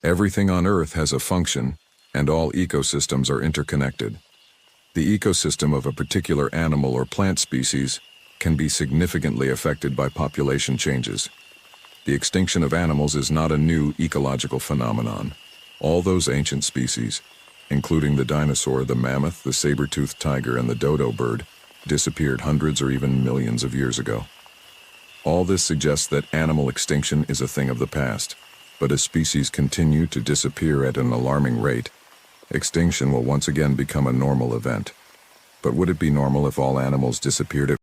Everything on Earth has a function, and all ecosystems are interconnected. The ecosystem of a particular animal or plant species can be significantly affected by population changes. The extinction of animals is not a new ecological phenomenon. All those ancient species, including the dinosaur, the mammoth, the saber-toothed tiger, and the dodo bird, disappeared hundreds or even millions of years ago. All this suggests that animal extinction is a thing of the past, but as species continue to disappear at an alarming rate, extinction will once again become a normal event. But would it be normal if all animals disappeared at